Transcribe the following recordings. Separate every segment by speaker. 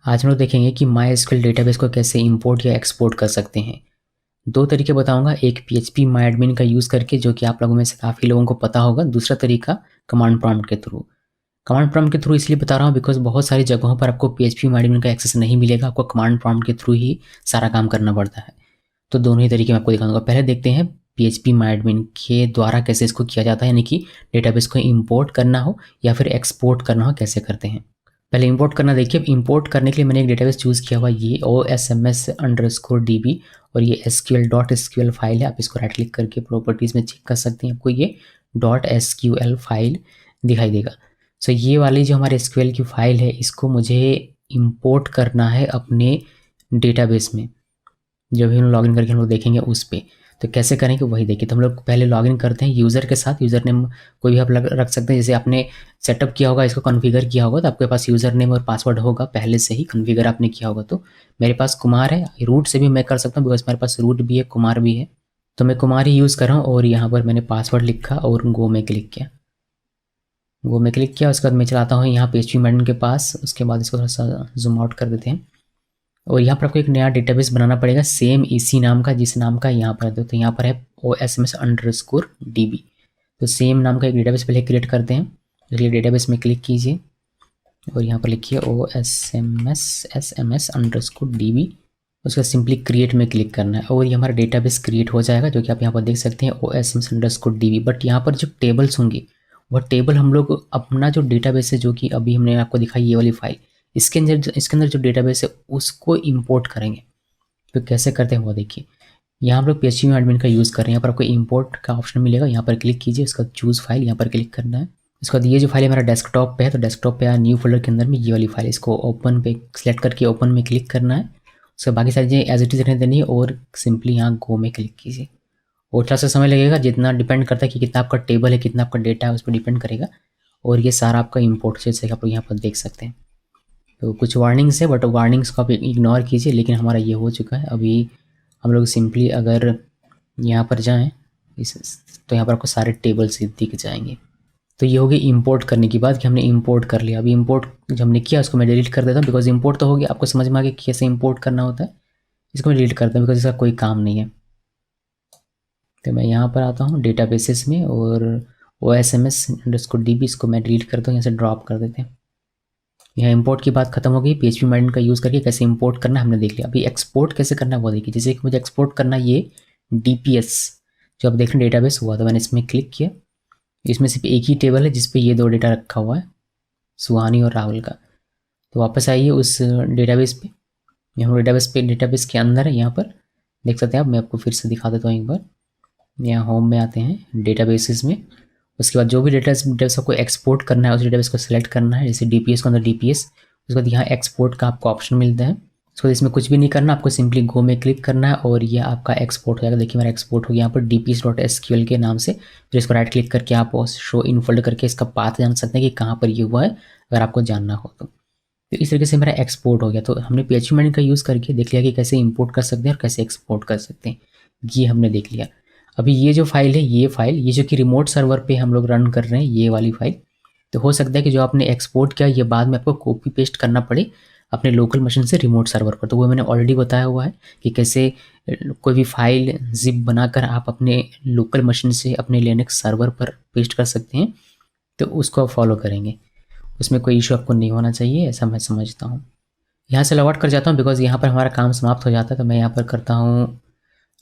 Speaker 1: आज हम लोग देखेंगे कि MySQL डेटाबेस को कैसे इंपोर्ट या एक्सपोर्ट कर सकते हैं। दो तरीके बताऊंगा, एक PHP MyAdmin का यूज़ करके जो कि आप लोगों में से काफ़ी लोगों को पता होगा। दूसरा तरीका कमांड प्रॉम्प्ट के थ्रू। कमांड प्रॉम्प्ट के थ्रू इसलिए बता रहा हूँ बिकॉज बहुत सारी जगहों पर आपको PHP MyAdmin का एक्सेस नहीं मिलेगा, आपको कमांड प्रॉम्प्ट के थ्रू ही सारा काम करना पड़ता है। तो दोनों ही तरीके मैं आपको दिखाऊंगा। पहले देखते हैं PHP MyAdmin के द्वारा कैसे इसको किया जाता है, यानी कि डेटाबेस को इंपोर्ट करना हो या फिर एक्सपोर्ट करना हो कैसे करते हैं। पहले इंपोर्ट करना देखिए। इंपोर्ट करने के लिए मैंने एक डेटाबेस चूज़ किया हुआ, ये OSMS_DB और ये SQL फाइल है। आप इसको राइट क्लिक करके प्रॉपर्टीज़ में चेक कर सकते हैं, आपको ये .SQL फाइल दिखाई देगा। सो ये वाली जो हमारे SQL की फाइल है, इसको मुझे इंपोर्ट करना है अपने डेटाबेस में। जब भी हम लॉगिन करके हम लोग देखेंगे उस पर तो कैसे करेंगे वही देखिए। तो हम लोग पहले लॉगिन करते हैं यूज़र के साथ। यूज़र नेम कोई भी आप रख सकते हैं, जैसे आपने सेटअप किया होगा, इसको कॉन्फ़िगर किया होगा तो आपके पास यूज़र नेम और पासवर्ड होगा पहले से ही कॉन्फ़िगर आपने किया होगा। तो मेरे पास कुमार है, रूट से भी मैं कर सकता हूँ बिकॉज मेरे पास रूट भी है, कुमार भी है। तो मैं कुमार ही यूज़ कर रहा हूँ और यहाँ पर मैंने पासवर्ड लिखा और गो में क्लिक किया। गो में क्लिक किया, उसके बाद मैं चलाता हूँ यहाँ PHP MyAdmin के पास। उसके बाद इसको थोड़ा सा जूम आउट कर देते हैं और यहाँ पर आपको एक नया डेटाबेस बनाना पड़ेगा सेम इसी नाम का जिस नाम का यहाँ पर है। तो यहाँ पर है OSMS_DB। तो सेम नाम का एक डेटाबेस पहले क्रिएट करते हैं। इसलिए डेटाबेस में क्लिक कीजिए और यहाँ पर लिखिए OSMS_DB। उसका सिंपली क्रिएट में क्लिक करना है और ये हमारा डेटाबेस क्रिएट हो जाएगा, जो कि आप यहाँ पर देख सकते हैं OSMS_DB। बट यहाँ पर जो टेबल्स होंगी वह टेबल हम लोग अपना जो डेटाबेस है, जो कि अभी हमने आपको दिखाई ये वाली फाइल, इसके अंदर जो डेटाबेस है उसको इंपोर्ट करेंगे। तो कैसे करते हैं वो देखिए। यहाँ हम लोग PHP MyAdmin का यूज़ कर रहे हैं। यहाँ पर आपको इंपोर्ट का ऑप्शन मिलेगा, यहाँ पर क्लिक कीजिए, उसका चूज़ फाइल यहाँ पर क्लिक करना है। उसके बाद ये जो फाइल हमारा डेस्कटॉप पे है, तो डेस्कटॉप पे या न्यू फोल्डर के अंदर में ये वाली फाइल, इसको ओपन पे सेलेक्ट करके ओपन में क्लिक करना है। उसके बाकी सारी चीज़ें एज इट इज़ रहने देनी है और सिंपली यहाँ गो में क्लिक कीजिए। और थोड़ा सा समय लगेगा, जितना डिपेंड करता है कि कितना आपका टेबल है, कितना आपका डेटा है, उस पर डिपेंड करेगा। और ये सारा आपका इंपोर्ट जैसे आप लोग यहाँ पर देख सकते हैं। तो कुछ वार्निंग्स है बट वार्निंग्स को आप इग्नोर कीजिए। लेकिन हमारा ये हो चुका है। अभी हम लोग सिंपली अगर यहाँ पर जाएं तो यहाँ पर आपको सारे टेबल्स दिख जाएंगे। तो ये हो गई इंपोर्ट करने की बात कि हमने इंपोर्ट कर लिया। अभी इंपोर्ट जो हमने किया उसको मैं डिलीट कर देता हूँ बिकॉज इंपोर्ट तो हो गया। आपको समझ में आ गया कि कैसे इंपोर्ट करना होता है। इसको मैं डिलीट करता हूँ बिकॉज इसका कोई काम नहीं है। तो मैं यहाँ पर आता हूँ डेटाबेसेस में और OSMS_DB इसको मैं डिलीट करता हूँ, यहाँ से ड्रॉप कर देते हैं। यहाँ इंपोर्ट की बात खत्म हो गई। PHP MyAdmin का यूज़ करके कैसे इंपोर्ट करना है हमने देख लिया। अभी एक्सपोर्ट कैसे करना है वो देखिए। जैसे कि मुझे एक्सपोर्ट करना है ये DPS जो आप देख रहे हैं डेटाबेस हुआ, तो मैंने इसमें क्लिक किया। इसमें सिर्फ एक ही टेबल है जिसपे ये दो डेटा रखा हुआ है, सुहानी और राहुल का। तो वापस आइए उस डेटाबेस पे। यहाँ डेटाबेस के अंदर है, यहाँ पर देख सकते हैं आप। मैं आपको फिर से दिखा देता हूँ एक बार। यहाँ होम में आते हैं डेटाबेसेस में। उसके बाद जो भी डेटाबेस आपको एक्सपोर्ट करना है उस डेटाबेस को सिलेक्ट करना है। जैसे DPS के अंदर DPS, उसके बाद यहाँ एक्सपोर्ट का आपको ऑप्शन मिलता है। उसके बाद इसमें कुछ भी नहीं करना, आपको सिंपली गो में क्लिक करना है और ये आपका एक्सपोर्ट हो जाएगा। देखिए मेरा एक्सपोर्ट हो गया यहाँ पर DPS.SQL के नाम से। फिर इसको राइट क्लिक करके आप शो इन फोल्डर करके इसका पाथ जान सकते हैं कि कहाँ पर ये हुआ है, अगर आपको जानना हो तो। इस तरीके से मेरा एक्सपोर्ट हो गया। तो हमने PHP MyAdmin का यूज़ करके देख लिया कि कैसे इंपोर्ट कर सकते हैं और कैसे एक्सपोर्ट कर सकते हैं, ये हमने देख लिया। अभी ये जो फाइल है, ये जो कि रिमोट सर्वर पे हम लोग रन कर रहे हैं, ये वाली फाइल, तो हो सकता है कि जो आपने एक्सपोर्ट किया ये बाद में आपको कॉपी पेस्ट करना पड़े अपने लोकल मशीन से रिमोट सर्वर पर। तो वो मैंने ऑलरेडी बताया हुआ है कि कैसे कोई भी फाइल जिप बनाकर आप अपने लोकल मशीन से अपने लिनक्स सर्वर पर पेस्ट कर सकते हैं। तो उसको आप फॉलो करेंगे, उसमें कोई इशू आपको नहीं होना चाहिए, ऐसा मैं समझता हूँ। यहाँ से लॉग आउट कर जाता हूँ बिकॉज यहाँ पर हमारा काम समाप्त हो जाता है। तो मैं यहाँ पर करता हूँ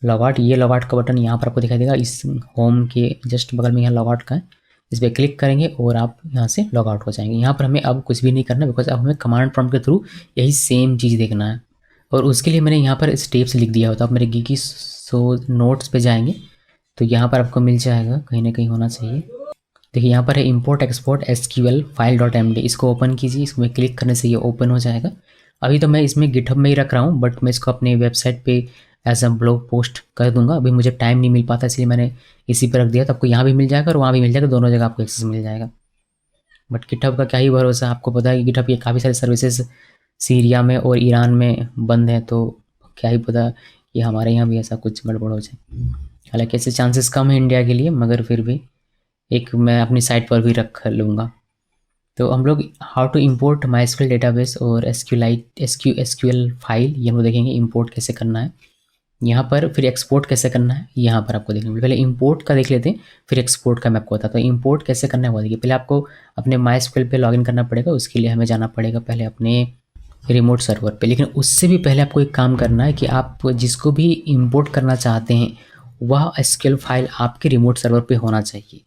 Speaker 1: लॉग आउट। ये लॉग आउट का बटन यहाँ पर आपको दिखाई देगा, इस होम के जस्ट बगल में यहाँ लॉग आउट का है। इस पर क्लिक करेंगे और आप यहाँ से लॉग आउट हो जाएंगे। यहाँ पर हमें अब कुछ भी नहीं करना बिकॉज अब हमें कमांड प्रॉम्प्ट के थ्रू यही सेम चीज़ देखना है। और उसके लिए मैंने यहाँ पर स्टेप्स लिख दिया होता। आप मेरे गिगी नोट्स पे जाएंगे तो यहाँ पर आपको मिल जाएगा, कहीं ना कहीं होना चाहिए। देखिए यहाँ पर है इंपोर्ट एक्सपोर्ट SQL file.md। इसको ओपन कीजिए, इसको मैं क्लिक करने से ये ओपन हो जाएगा। अभी तो मैं इसमें गिटहब में ही रख रहा हूँ बट मैं इसको अपने वेबसाइट पे एज अ ब्लॉग पोस्ट कर दूंगा। अभी मुझे टाइम नहीं मिल पाता इसलिए मैंने इसी पर रख दिया। तो आपको यहाँ भी मिल जाएगा और वहाँ भी मिल जाएगा, दोनों जगह आपको एक्सेस मिल जाएगा। बट गिटहब का क्या ही भरोसा, आपको पता है कि गिटहब ये काफ़ी सारे सर्विसेज सीरिया में और ईरान में बंद हैं, तो क्या ही पता कि हमारे यहाँ भी ऐसा कुछ गड़बड़ हो जाए। हालांकि ऐसे चांसेस कम है इंडिया के लिए, मगर फिर भी एक मैं अपनी साइट पर भी रख लूँगा। तो हम लोग how to import my database और एसक्यूएल फाइल, ये हम लोग देखेंगे इम्पोर्ट कैसे करना है यहाँ पर, फिर एक्सपोर्ट कैसे करना है यहाँ पर आपको देखना है। पहले इंपोर्ट का देख लेते हैं, फिर एक्सपोर्ट का मैं आपको बताता हूँ। इंपोर्ट कैसे करना है वो देखिए, पहले आपको अपने MySQL पे लॉगिन करना पड़ेगा। उसके लिए हमें जाना पड़ेगा पहले अपने रिमोट सर्वर पे, लेकिन उससे भी पहले आपको एक काम करना है कि आप जिसको भी इंपोर्ट करना चाहते हैं वह SQL फाइल आपके रिमोट सर्वर पे होना चाहिए।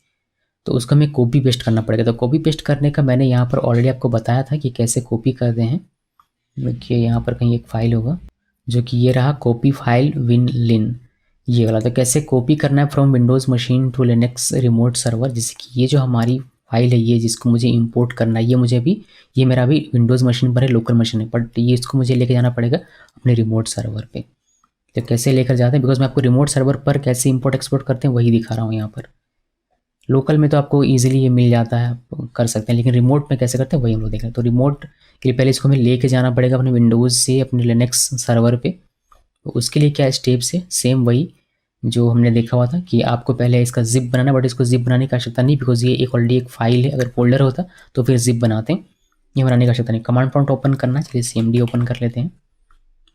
Speaker 1: तो उसका हमें कॉपी पेस्ट करना पड़ेगा। तो कॉपी पेस्ट करने का मैंने यहाँ पर ऑलरेडी आपको बताया था कि कैसे कॉपी करते हैं। देखिए यहाँ पर कहीं एक फाइल होगा जो कि ये रहा, कॉपी फाइल विनलिन, ये वाला। तो कैसे कॉपी करना है from Windows machine to Linux remote server, जैसे कि ये जो हमारी फाइल है ये जिसको मुझे इंपोर्ट करना है, ये मेरा अभी विंडोज़ मशीन पर है, लोकल मशीन है, बट ये इसको मुझे लेके जाना पड़ेगा अपने रिमोट सर्वर पे। तो कैसे लेकर जाते हैं, बिकॉज मैं आपको रिमोट सर्वर पर कैसे इंपोर्ट एक्सपोर्ट करते हैं वही दिखा रहा हूँ यहाँ पर। लोकल में तो आपको ईजिली ये मिल जाता है, आप कर सकते हैं, लेकिन रिमोट में कैसे करते हैं वही हम लोग देख रहे हैं। तो रिमोट के लिए पहले इसको हमें लेके जाना पड़ेगा अपने विंडोज़ से अपने लिनक्स सर्वर पे। तो उसके लिए क्या स्टेप्स है, सेम वही जो हमने देखा हुआ था कि आपको पहले इसका जिप बनाना, बट इसको जिप बनाने की आवश्यकता नहीं, बिकॉज ये एक ऑलरेडी एक फाइल है। अगर फोल्डर होता तो फिर जिप बनाते हैं, ये बनाने की आवश्यकता नहीं। कमांड प्रॉम्प्ट ओपन करना है, चलिए CMD ओपन कर लेते हैं,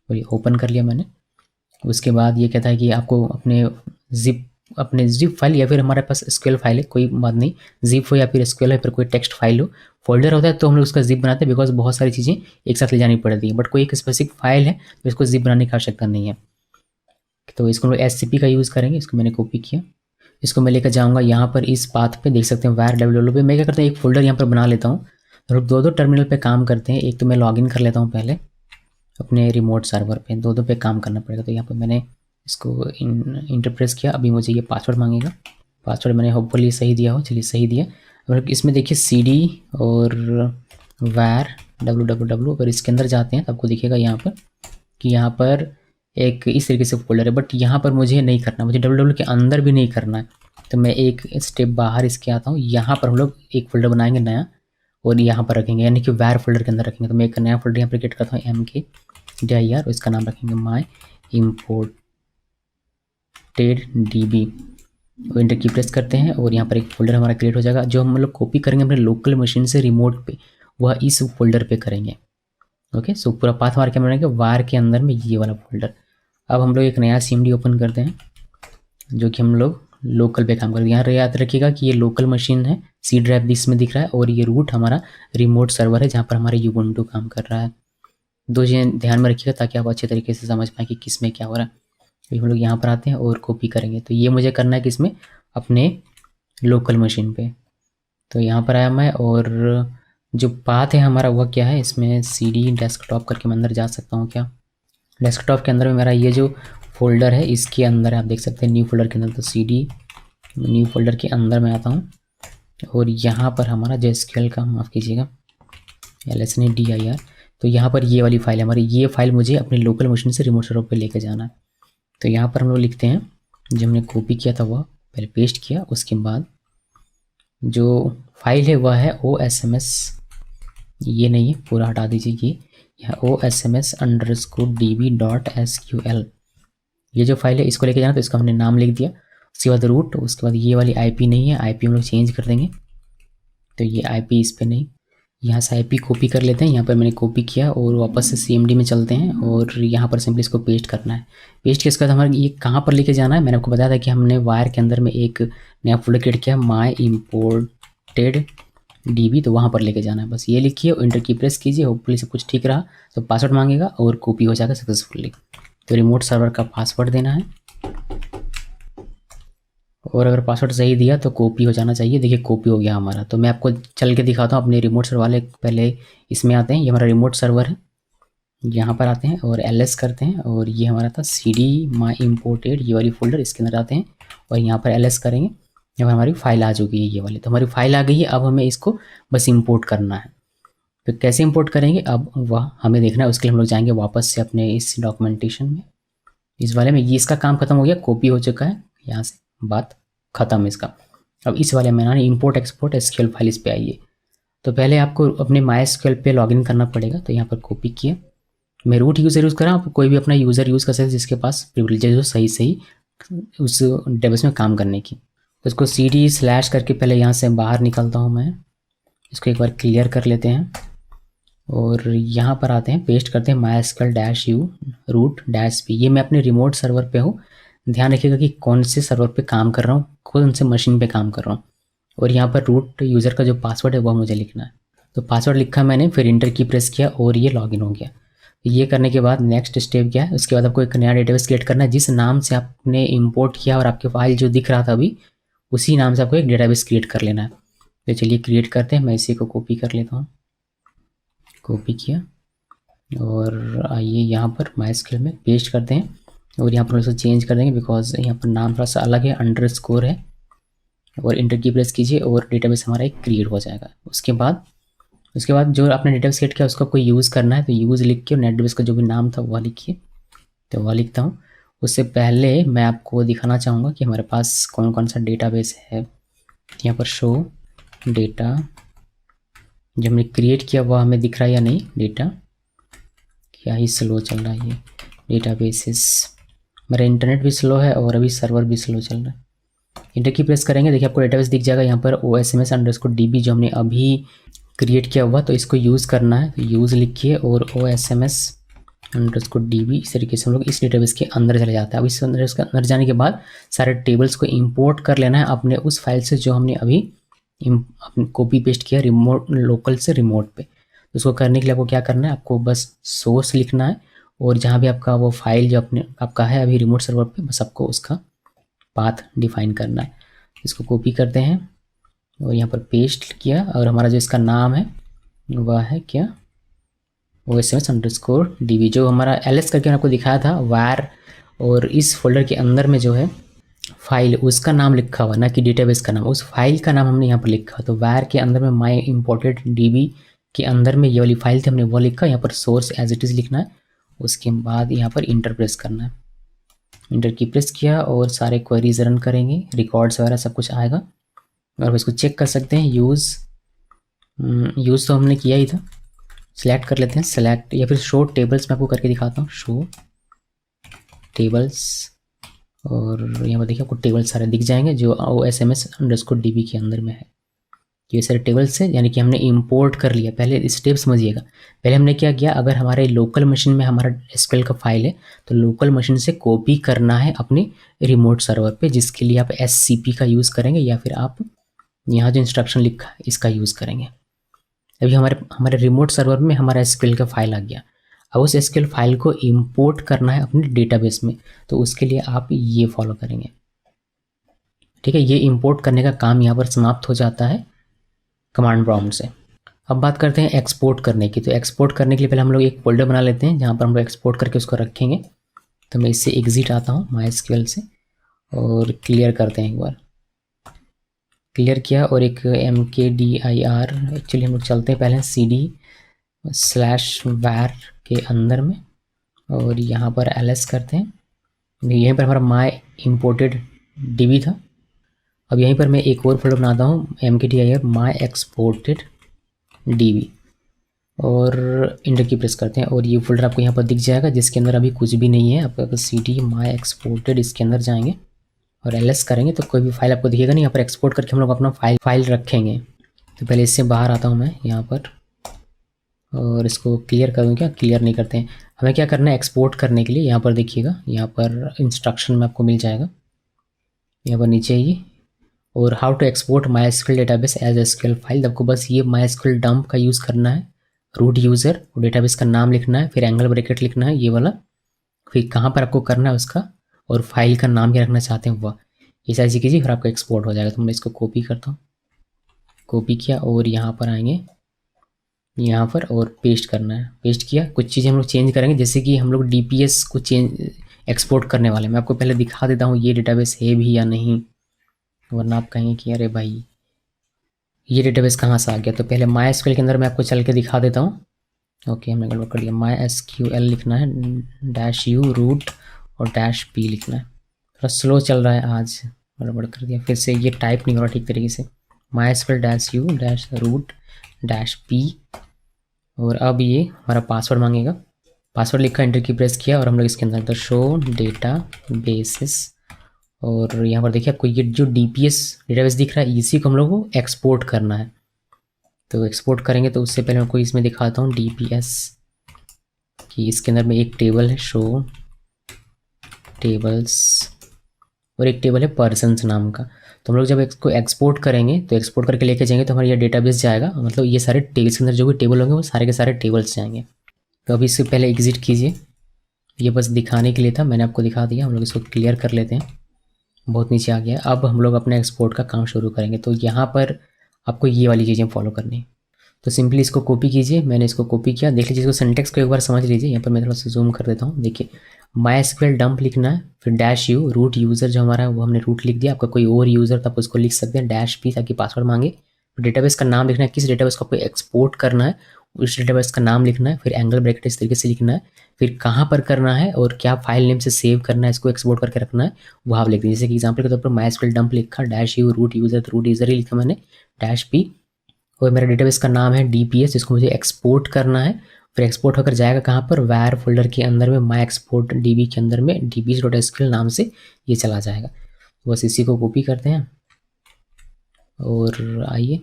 Speaker 1: और ये ओपन कर लिया मैंने। उसके बाद ये कहता है कि आपको अपने जिप फाइल या फिर हमारे पास SQL फाइल है, कोई बात नहीं, जिप हो या फिर SQL है, फिर कोई टेक्स्ट फाइल हो, फोल्डर होता है तो हम लोग उसका जिप बनाते हैं, बिकॉज बहुत सारी चीज़ें एक साथ ले जानी पड़ती है। बट कोई एक स्पेसिफिक फाइल है तो इसको जिप बनाने की आवश्यकता नहीं है। तो इसको हम लोग SCP का यूज़ करेंगे। इसको मैंने कॉपी किया, इसको मैं लेकर जाऊँगा यहाँ पर इस पाथ पे, देख सकते हैं var www पे। मैं क्या करता हूँ, एक फोल्डर यहाँ पर बना लेता हूँ। तो दो टर्मिनल पे काम करते हैं। एक तो मैं लॉगिन कर लेता हूँ पहले अपने रिमोट सर्वर पे, दो पे काम करना पड़ेगा। तो यहाँ पर मैंने इसको इंटरप्रेस किया। अभी मुझे ये पासवर्ड मांगेगा, पासवर्ड मैंने होपफुली सही दिया हो, चलिए सही दिया। और इसमें देखिए CD और var www, अगर इसके अंदर जाते हैं तो आपको दिखेगा यहाँ पर कि यहाँ पर एक इस तरीके से फोल्डर है, बट यहाँ पर मुझे नहीं करना, मुझे www के अंदर भी नहीं करना है। तो मैं एक स्टेप बाहर इसके आता हूँ। यहाँ पर हम लोग एक फोल्डर बनाएंगे नया और यहाँ पर रखेंगे, यानी कि var फोल्डर के अंदर रखेंगे। तो मैं एक नया फोल्डर यहाँ पर क्रिएट करता हूँ mkdir, और इसका नाम रखेंगे my imported db। इंटर की प्रेस करते हैं और यहाँ पर एक फोल्डर हमारा क्रिएट हो जाएगा। जो हम लोग कॉपी करेंगे अपने लोकल मशीन से रिमोट पे, वह इस फोल्डर पे करेंगे। ओके, सो पूरा पाथ हमारा क्या बनाएंगे, वार के अंदर में ये वाला फोल्डर। अब हम लोग एक नया CMD ओपन करते हैं जो कि हम लोग लोकल पे काम करेंगे। यहाँ याद रखिएगा कि ये लोकल मशीन है, C ड्राइव इसमें दिख रहा है, और ये रूट हमारा रिमोट सर्वर है जहाँ पर हमारा Ubuntu काम कर रहा है। दो चीज़ें ध्यान में रखिएगा ताकि आप अच्छे तरीके से समझ पाएँ कि किस में क्या हो रहा है। हम लोग यहाँ पर आते हैं और कॉपी करेंगे। तो ये मुझे करना है किसमें, अपने लोकल मशीन पे। तो यहाँ पर आया मैं, और जो पाथ है हमारा वह क्या है, इसमें CD डेस्कटॉप करके मैं अंदर जा सकता हूँ क्या। डेस्कटॉप के अंदर में मेरा ये जो फोल्डर है इसके अंदर है, आप देख सकते हैं न्यू फोल्डर के अंदर। तो CD न्यू फोल्डर के अंदर मैं आता हूँ, और यहाँ पर हमारा जो SQL का, माफ़ कीजिएगा, LSNDIR। तो यहाँ पर ये वाली फाइल है हमारी, ये फाइल मुझे अपने लोकल मशीन से रिमोट सर्वर पर लेके जाना है। तो यहाँ पर हम लोग लिखते हैं, जो हमने कॉपी किया था वह पहले पेस्ट किया, उसके बाद जो फाइल है वह है OSMS, ये नहीं है, पूरा हटा दीजिए, ये यहाँ OSMS_db.sql, ये जो फाइल है इसको लेके जाना। तो इसका हमने नाम लिख दिया। उसके बाद रूट, उसके बाद ये वाली IP नहीं है, IP हम लोग चेंज कर देंगे। तो ये IP इस पर नहीं, यहाँ से IP कॉपी कर लेते हैं। यहाँ पर मैंने कॉपी किया और वापस से CMD में चलते हैं, और यहाँ पर सिंपली इसको पेस्ट करना है। पेस्ट के इसके बाद हमारे ये कहाँ पर लेके जाना है, मैंने आपको बताया था कि हमने वायर के अंदर में एक नया फोल्डर क्रिएट किया, my imported db, तो वहाँ पर लेके जाना है। बस ये लिखिए और इंटर की प्रेस कीजिए, होपफुली सब कुछ ठीक रहा। तो पासवर्ड मांगेगा और कॉपी हो जाएगा सक्सेसफुली। तो रिमोट सर्वर का पासवर्ड देना है, और अगर पासवर्ड सही दिया तो कॉपी हो जाना चाहिए। देखिए कॉपी हो गया हमारा। तो मैं आपको चल के दिखाता हूँ अपने रिमोट सर्वर वाले। पहले इसमें आते हैं, ये हमारा रिमोट सर्वर है, यहाँ पर आते हैं और LS करते हैं, और ये हमारा था CD my imported, ये वाली फोल्डर, इसके अंदर आते हैं और यहाँ पर LS करेंगे। जब हमारी फाइल आ चुकी है ये वाली, तो हमारी फाइल आ गई है। अब हमें इसको बस इंपोर्ट करना है। तो कैसे इंपोर्ट करेंगे अब वह हमें देखना है। उसके लिए हम लोग जाएंगे वापस से अपने इस डॉक्यूमेंटेशन में, इस वाले में। ये इसका काम खत्म हो गया, कॉपी हो चुका है, यहाँ से बात खत्म इसका। अब इस वाले में ना इंपोर्ट एक्सपोर्ट SQL फाइल, इस पे आइए। तो पहले आपको अपने MySQL पे लॉगिन करना पड़ेगा। तो यहाँ पर कॉपी किया, मैं रूट यूज़र यूज़ कर रहा हूँ, आप कोई भी अपना यूज़र यूज़ कर सकते हैं जिसके पास प्रिविलेजेस हो सही उस डेटाबेस में काम करने की। तो इसको CD/ करके पहले यहाँ से बाहर निकलता हूँ मैं, इसको एक बार क्लियर कर लेते हैं और यहाँ पर आते हैं, पेस्ट करते हैं mysql-u root -p। ये मैं अपने रिमोट सर्वर पे हूँ, ध्यान रखिएगा कि कौन से सर्वर पे काम कर रहा हूँ, कौन से मशीन पे काम कर रहा हूँ। और यहाँ पर रूट यूज़र का जो पासवर्ड है वह मुझे लिखना है। तो पासवर्ड लिखा मैंने, फिर इंटर की प्रेस किया और ये लॉगिन हो गया। ये करने के बाद नेक्स्ट स्टेप क्या है, उसके बाद आपको एक नया डेटाबेस क्रिएट करना है। जिस नाम से आपने इंपोर्ट किया और आपके फाइल जो दिख रहा था अभी, उसी नाम से आपको एक डेटाबेस क्रिएट कर लेना है। तो चलिए क्रिएट करते हैं। मैं इसी को कॉपी कर लेता हूँ, कॉपी किया और आइए यहाँ पर MySQL में पेस्ट करते हैं और यहाँ पर उसको चेंज कर देंगे बिकॉज यहाँ पर नाम थोड़ा सा अलग है, अंडरस्कोर है। और इंटर की प्रेस कीजिए और डेटाबेस हमारा एक क्रिएट हो जाएगा। उसके बाद जो आपने डेटाबेस क्रिएट किया उसका कोई यूज़ करना है तो यूज़ लिख के और डेटाबेस का जो भी नाम था वह लिखिए। तो वह लिखता हूँ। उससे पहले मैं आपको दिखाना चाहूँगा कि हमारे पास कौन कौन सा डेटाबेस है। यहाँ पर शो डेटा जो हमने क्रिएट किया वह हमें दिख रहा है या नहीं। डेटा क्या ही स्लो चल रहा है ये डेटाबेसेस, मेरा इंटरनेट भी स्लो है और अभी सर्वर भी स्लो चल रहा है। इंटर की प्रेस करेंगे, देखिए आपको डेटाबेस दिख जाएगा। यहाँ पर OSMS_DB जो हमने अभी क्रिएट किया हुआ, तो इसको यूज़ करना है। तो यूज़ लिखिए और OSMS_DB। इस तरीके से हम लोग इस डेटाबेस के अंदर चले जाते हैं। अब इस अंदर जाने के बाद सारे टेबल्स को इंपोर्ट कर लेना है अपने उस फाइल से जो हमने अभी अपने कॉपी पेस्ट किया रिमोट, लोकल से रिमोट पे। तो उसको करने के लिए आपको क्या करना है, आपको बस सोर्स लिखना है और जहाँ भी आपका वो फाइल जो अपने आपका है अभी रिमोट सर्वर पे, बस आपको उसका पाथ डिफाइन करना है। इसको कॉपी करते हैं और यहाँ पर पेस्ट किया और हमारा जो इसका नाम है वह है क्या, OSMS_DB। जो हमारा ls करके आपको दिखाया था वार, और इस फोल्डर के अंदर में जो है फाइल उसका नाम लिखा हुआ, ना कि डेटाबेस का नाम, उस फाइल का नाम हमने यहाँ पर लिखा। तो वार के अंदर में माई इम्पोर्टेड DB के अंदर में ये वाली फाइल थी, हमने वो लिखा। यहाँ पर सोर्स एज इट इज़ लिखना है। उसके बाद यहाँ पर इंटर प्रेस करना है। इंटर की प्रेस किया और सारे क्वेरीज रन करेंगे, रिकॉर्ड्स वगैरह सब कुछ आएगा और इसको चेक कर सकते हैं। यूज़ तो हमने किया ही था। सिलेक्ट कर लेते हैं, सेलेक्ट या फिर शो टेबल्स, मैं आपको करके दिखाता हूँ। शो टेबल्स और यहाँ पर देखिए आपको टेबल्स सारे दिख जाएंगे जो OSMS_DB के अंदर में है। ये सारे टेबल्स है, यानी कि हमने इंपोर्ट कर लिया। पहले स्टेप समझिएगा, पहले हमने क्या किया, अगर हमारे लोकल मशीन में हमारा SQL का फाइल है तो लोकल मशीन से कॉपी करना है अपने रिमोट सर्वर पे, जिसके लिए आप SCP का यूज़ करेंगे या फिर आप यहाँ जो इंस्ट्रक्शन लिखा है इसका यूज़ करेंगे। अभी हमारे रिमोट सर्वर में हमारा SQL का फाइल आ गया। अब उस SQL फाइल को इंपोर्ट करना है अपने डेटाबेस में, तो उसके लिए आप ये फॉलो करेंगे। ठीक है, ये इंपोर्ट करने का काम यहाँ पर समाप्त हो जाता है कमांड प्रॉम्प्ट से। अब बात करते हैं एक्सपोर्ट करने की। तो एक्सपोर्ट करने के लिए पहले हम लोग एक फोल्डर बना लेते हैं जहाँ पर हम लोग एक्सपोर्ट करके उसको रखेंगे। तो मैं इससे एग्जिट आता हूँ MySQL से और क्लियर करते हैं। एक बार क्लियर किया और एक mkdir, एक्चुअली हम लोग चलते हैं पहले cd/var के अंदर में और यहाँ पर ls करते हैं। यहीं पर हमारा my imported db था। अब यहीं पर मैं एक और फोल्डर बनाता हूँ mkdir my exported db और इंटर की प्रेस करते हैं और ये फोल्डर आपको यहाँ पर दिख जाएगा जिसके अंदर अभी कुछ भी नहीं है। आपका cd my exported इसके अंदर जाएंगे और ls करेंगे तो कोई भी फाइल आपको दिखेगा नहीं। यहाँ पर एक्सपोर्ट करके हम लोग अपना फाइल रखेंगे। तो पहले इससे बाहर आता हूँ मैं यहाँ पर और इसको क्लियर करूँ। क्या क्लियर नहीं करते हैं, हमें क्या करना है एक्सपोर्ट करने के लिए। यहाँ पर देखिएगा, यहाँ पर इंस्ट्रक्शन में आपको मिल जाएगा यहाँ पर नीचे ही, और how to export MySQL database as SQL file. आपको बस ये MySQL डंप का यूज़ करना है, रूट यूज़र और डेटाबेस का नाम लिखना है, फिर एंगल ब्रैकेट लिखना है ये वाला, फिर कहाँ पर आपको करना है उसका, और फाइल का नाम क्या रखना चाहते हैं वह, ये सारी चीज़ कीजिए, फिर आपका एक्सपोर्ट हो जाएगा। तो मैं इसको कॉपी करता हूँ, कॉपी किया और यहाँ पर आएंगे यहाँ पर और पेस्ट करना है। पेस्ट किया, कुछ चीज़ें हम लोग चेंज करेंगे जैसे कि हम लोग DPS को एक्सपोर्ट करने वाले। मैं आपको पहले दिखा देता हूँ ये डेटाबेस है भी या नहीं, वरना आप कहेंगे कि अरे भाई ये डेटाबेस कहाँ से आ गया। तो पहले MySQL के अंदर मैं आपको चल के दिखा देता हूँ। ओके, हमने गड़बड़ कर लिया। MySQL लिखना है -u root और -p लिखना है। थोड़ा स्लो चल रहा है आज, गड़बड़ कर दिया। फिर से ये टाइप नहीं हो रहा ठीक तरीके से। MySQL -u root -p और अब ये हमारा पासवर्ड मांगेगा। पासवर्ड लिखा, एंटर की प्रेस किया और हम लोग इसके अंदर तो शो डेटा बेसिस और यहाँ पर देखिए आपको ये जो DPS डेटाबेस दिख रहा है इसी को हम लोग को एक्सपोर्ट करना है। तो एक्सपोर्ट करेंगे तो उससे पहले मैं आपको इसमें दिखाता हूँ DPS कि इसके अंदर में एक टेबल है शो टेबल्स और एक टेबल है पर्सन्स नाम का। तो हम लोग जब इसको एक्सपोर्ट करेंगे तो एक्सपोर्ट करके लेके जाएंगे तो हमारा ये डेटाबेस जाएगा, मतलब ये सारे टेबल्स के अंदर जो भी टेबल होंगे वो सारे के सारे टेबल्स जाएंगे। तो अभी इससे पहले एग्जिट कीजिए, ये बस दिखाने के लिए था, मैंने आपको दिखा दिया। हम लोग इसको क्लियर कर लेते हैं, बहुत नीचे आ गया। अब हम लोग अपने एक्सपोर्ट का काम शुरू करेंगे। तो यहाँ पर आपको ये वाली चीज़ें फॉलो करनी है। तो सिंपली इसको कॉपी कीजिए, मैंने इसको कॉपी किया। देख लीजिए इसको सिंटेक्स को एक बार समझ लीजिए। यहाँ पर मैं थोड़ा सा जूम कर देता हूँ। देखिए MySQL डंप लिखना है, फिर -u रूट यूज़र जो हमारा है वो हमने रूट लिख दिया। आपका कोई और यूज़र तो आप उसको लिख सकते हैं -p ताकि पासवर्ड मांगे। फिर डेटाबेस का नाम लिखना है, किस डेटाबेस को आपको एक्सपोर्ट करना है उस डेटाबेस का नाम लिखना है। फिर एंगल ब्रैकेट इस तरीके से लिखना है, फिर कहाँ पर करना है और क्या फाइल नेम से सेव करना है, इसको एक्सपोर्ट करके रखना है वो आप लिख दीजिए। जैसे कि एग्जाम्पल के तौर पर MySQL डंप लिखा, -u रूट यूज़र ही लिखा मैंने, -p और मेरा डेटाबेस का नाम है DPS जिसको मुझे एक्सपोर्ट करना है। फिर एक्सपोर्ट होकर जाएगा कहाँ पर, वायर फोल्डर के अंदर में माई एक्सपोर्ट DB के अंदर में dbs.sql नाम से ये चला जाएगा। बस इसी को कॉपी करते हैं और आइए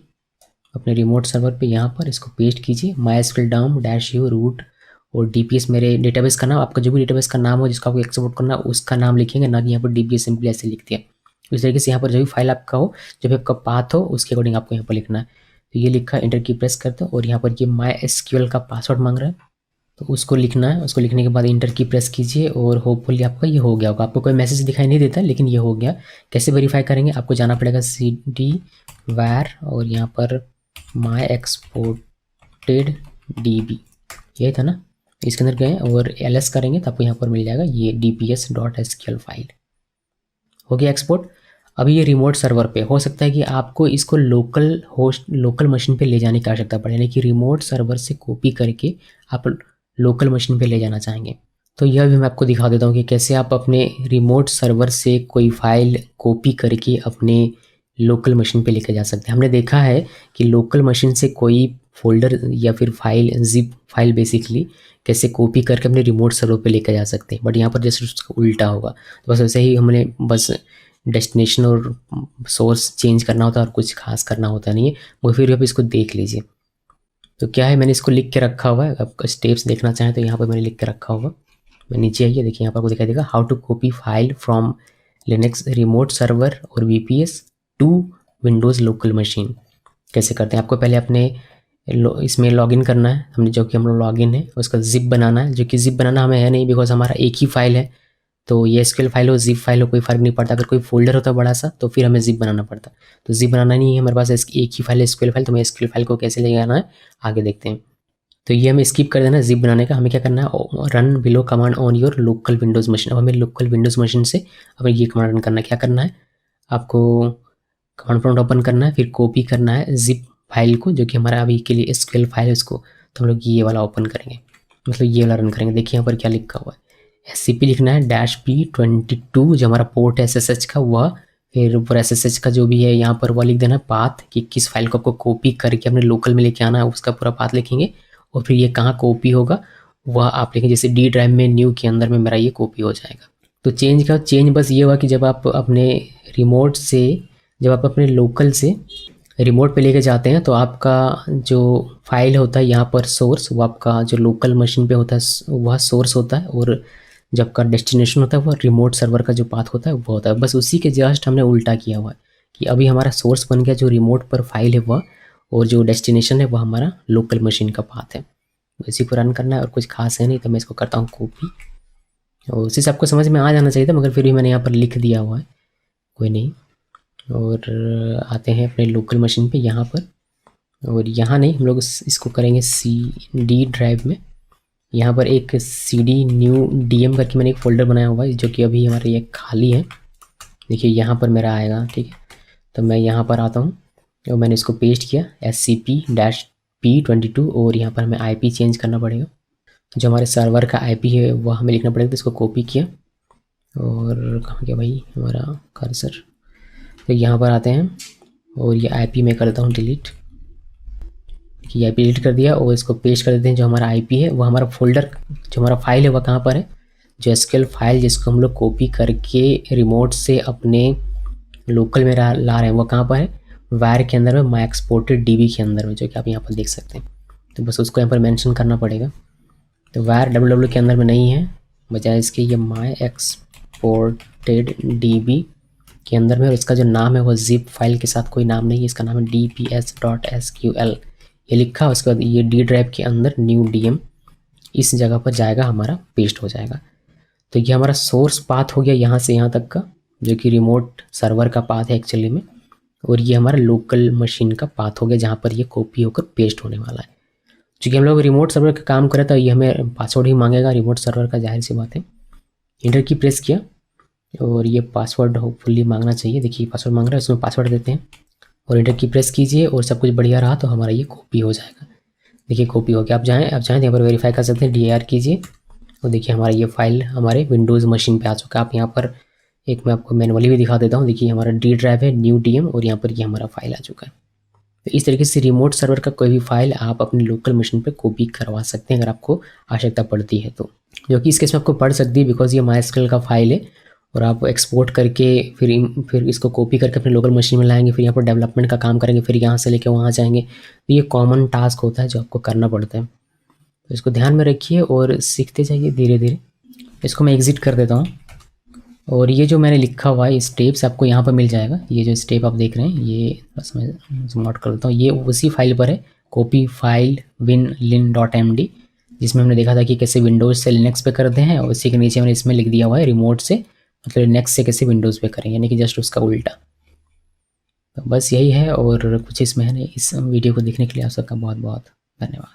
Speaker 1: अपने रिमोट सर्वर पे यहाँ पर इसको पेस्ट कीजिए। MySQL डंप -u रूट और DPS मेरे डेटाबेस का नाम, आपका जो भी डेटाबेस का नाम हो जिसको आपको एक्सपोर्ट करना उसका नाम लिखेंगे, ना कि यहाँ पर DPS सिंपली ऐसे लिख दिया। इस तरीके से यहाँ पर जो भी फाइल आपका हो, जो भी आपका पाथ हो उसके अकॉर्डिंग आपको यहाँ पर लिखना है। तो ये लिखा, एंटर की प्रेस करते हो और यहाँ पर ये MySQL का पासवर्ड मांग रहा है तो उसको लिखना है। उसको लिखने के बाद इंटर की प्रेस कीजिए और होपफुली आपका ये हो गया होगा। आपको कोई मैसेज दिखाई नहीं देता लेकिन ये हो गया। कैसे वेरीफाई करेंगे, आपको जाना पड़ेगा CD var और यहाँ पर my exported DB ये था ना, इसके अंदर गए और ls करेंगे तो आपको यहाँ पर मिल जाएगा ये dps.sql फाइल। हो गया एक्सपोर्ट। अभी ये रिमोट सर्वर पे हो सकता है कि आपको इसको लोकल मशीन पे ले जाने की आवश्यकता पड़े, यानी कि रिमोट सर्वर से कॉपी करके आप लोकल मशीन पे ले जाना चाहेंगे। तो यह भी मैं आपको दिखा देता हूँ कि कैसे आप अपने रिमोट सर्वर से कोई फाइल कॉपी करके अपने लोकल मशीन पे लेकर जा सकते हैं। हमने देखा है कि लोकल मशीन से कोई फोल्डर या फिर फाइल, जिप फाइल बेसिकली कैसे कॉपी करके अपने रिमोट सर्वर पे लेकर जा सकते हैं, बट यहाँ पर जैसे उसका उल्टा होगा। तो बस वैसे ही हमने बस डेस्टिनेशन और सोर्स चेंज करना होता है और कुछ खास करना होता नहीं है। वो फिर आप इसको देख लीजिए। तो क्या है, मैंने इसको लिख के रखा हुआ है। आपका स्टेप्स देखना चाहें तो यहाँ पर मैंने लिख के रखा होगा। मैं नीचे आइए, देखिए यहाँ पर आपको दिखाई देगा how to copy file from Linux remote server और VPS to Windows local machine. कैसे करते हैं, आपको पहले अपने इसमें लॉगिन करना है। हमने जो कि हम लोग लॉगिन है उसका जिप बनाना है, जो कि जिप बनाना हमें है नहीं बिकॉज हमारा एक ही फाइल है। तो ये SQL फाइल हो, जिप फाइल हो, कोई फ़र्क नहीं पड़ता। अगर कोई फोल्डर होता बड़ा सा तो फिर हमें जिप बनाना पड़ता। तो जिप बनाना नहीं है हमारे पास, एक ही फाइल है SQL फाइल। तो मैं SQL फाइल को कैसे ले जाना है आगे देखते हैं। तो ये हमें स्किप कर देना जिप बनाने का। हमें क्या करना है, run below command on your local Windows machine. अब हमें लोकल विंडोज़ मशीन से हमें ये कमांड रन करना है। क्या करना है, आपको कमांड प्रॉम्प्ट ओपन करना है, फिर कॉपी करना है जिप फाइल को, जो कि हमारा अभी के लिए SQL फाइल है उसको। तो हम लोग ये वाला ओपन करेंगे, मतलब ये वाला रन करेंगे। देखिए यहाँ पर क्या लिखा हुआ है, SCP लिखना है -p22 जो हमारा पोर्ट है SSH का वह, फिर ऊपर SSH का जो भी है यहाँ पर वह लिख देना है, पाथ कि किस फाइल को आपको कॉपी करके अपने लोकल में लेके आना है उसका पूरा पाथ लिखेंगे। और फिर ये कहाँ कॉपी होगा वह आप लिखेंगे, जैसे D ड्राइव में न्यू के अंदर में मेरा ये कॉपी हो जाएगा। तो चेंज बस ये हुआ कि जब आप अपने रिमोट से, जब आप अपने लोकल से रिमोट पे लेके जाते हैं तो आपका जो फाइल होता है यहाँ पर सोर्स, वो आपका जो लोकल मशीन पे होता है वह सोर्स होता है, और जब का डेस्टिनेशन होता है वह रिमोट सर्वर का जो पाथ होता है वो होता है। बस उसी के जस्ट हमने उल्टा किया हुआ है कि अभी हमारा सोर्स बन गया जो रिमोट पर फाइल है वह, और जो डेस्टिनेशन है वह हमारा लोकल मशीन का पाथ है। इसी को रन करना है और कुछ खास है नहीं। तो मैं इसको करता हूँ कॉपी, और उसी से आपको समझ में आ जाना चाहिए था मगर फिर भी मैंने यहाँ पर लिख दिया हुआ है, कोई नहीं। और आते हैं अपने लोकल मशीन पे यहाँ पर, और यहाँ नहीं, हम लोग इसको करेंगे CD ड्राइव में। यहाँ पर एक CD न्यू DM करके मैंने एक फ़ोल्डर बनाया हुआ है जो कि अभी हमारे ये खाली है। देखिए यहाँ पर मेरा आएगा, ठीक है। तो मैं यहाँ पर आता हूँ और मैंने इसको पेस्ट किया SCP-P22, और यहाँ पर हमें IP चेंज करना पड़ेगा। जो हमारे सर्वर का IP है वह हमें लिखना पड़ेगा। तो इसको कॉपी किया और कहाँ गया भाई हमारा कर्सर। तो यहाँ पर आते हैं और ये IP मैं करता हूँ डिलीट, ये IP डिलीट कर दिया और इसको पेस्ट कर देते हैं। जो हमारा IP है वो हमारा फोल्डर, जो हमारा फाइल है वह कहाँ पर है, जो SQL फाइल जिसको हम लोग कॉपी करके रिमोट से अपने लोकल में ला रहे हैं वह कहाँ पर है, वायर के अंदर में, माई एक्सपोर्टेड डीबी के अंदर में, जो कि आप यहाँ पर देख सकते हैं। तो बस उसको यहाँ पर मेंशन करना पड़ेगा। तो वायर www के अंदर में नहीं है, बजाय इसके ये माई एक्सपोर्टेड डीबी के अंदर में, और इसका जो नाम है वो जिप फाइल के साथ कोई नाम नहीं है, इसका नाम है dps.sql ये लिखा। उसके बाद ये डी ड्राइव के अंदर न्यू डीएम इस जगह पर जाएगा, हमारा पेस्ट हो जाएगा। तो ये हमारा सोर्स पाथ हो गया यहाँ से यहाँ तक का, जो कि रिमोट सर्वर का पाथ है एक्चुअली में, और ये हमारा लोकल मशीन का पाथ हो गया जहाँ पर ये कॉपी होकर पेस्ट होने वाला है। चूँकि हम लोग रिमोट सर्वर का काम करें तो ये हमें पासवर्ड ही मांगेगा रिमोट सर्वर का, जाहिर सी बात है। इंटर की प्रेस किया और ये पासवर्ड होपफुली मांगना चाहिए। देखिए पासवर्ड मांग रहा है, उसमें पासवर्ड देते हैं और इंटर की प्रेस कीजिए और सब कुछ बढ़िया रहा तो हमारा ये कॉपी हो जाएगा। देखिए कॉपी हो गया। आप चाहें तो यहाँ पर वेरीफाई कर सकते हैं, DAR कीजिए और देखिए हमारा ये फाइल हमारे विंडोज़ मशीन पे आ चुका है। आप यहाँ पर एक मैं आपको मैनुअली भी दिखा देता हूँ। देखिए हमारा डी ड्राइव है न्यू डीएम और यहाँ पर ये हमारा फाइल आ चुका है। तो इस तरीके से रिमोट सर्वर का कोई भी फाइल आप अपने लोकल मशीन पे कॉपी करवा सकते हैं अगर आपको आवश्यकता पड़ती है तो, जो कि इस केस में आपको पड़ सकती है बिकॉज ये MySQL का फाइल है और आप एक्सपोर्ट करके फिर इसको कॉपी करके अपने लोकल मशीन में लाएंगे, फिर यहाँ पर डेवलपमेंट का काम करेंगे, फिर यहाँ से लेके वहाँ जाएंगे। तो ये कॉमन टास्क होता है जो आपको करना पड़ता है, तो इसको ध्यान में रखिए और सीखते जाइए धीरे धीरे। इसको मैं एग्ज़िट कर देता हूँ और ये जो मैंने लिखा हुआ है स्टेप्स आपको यहाँ पर मिल जाएगा। ये जो स्टेप आप देख रहे हैं ये बस मैं जूम आउट कर देता हूँ, ये उसी फाइल पर है, कॉपी फाइल winlin.md, जिसमें हमने देखा था कि कैसे विंडोज़ से लिनक्स पे करते हैं, और इसी के नीचे मैंने इसमें लिख दिया हुआ है रिमोट से मतलब लिनक्स से कैसे विंडोज़ पे करें, यानी कि जस्ट उसका उल्टा। तो बस यही है और कुछ इसमें है नहीं। इस वीडियो को देखने के लिए आप सबका बहुत बहुत धन्यवाद।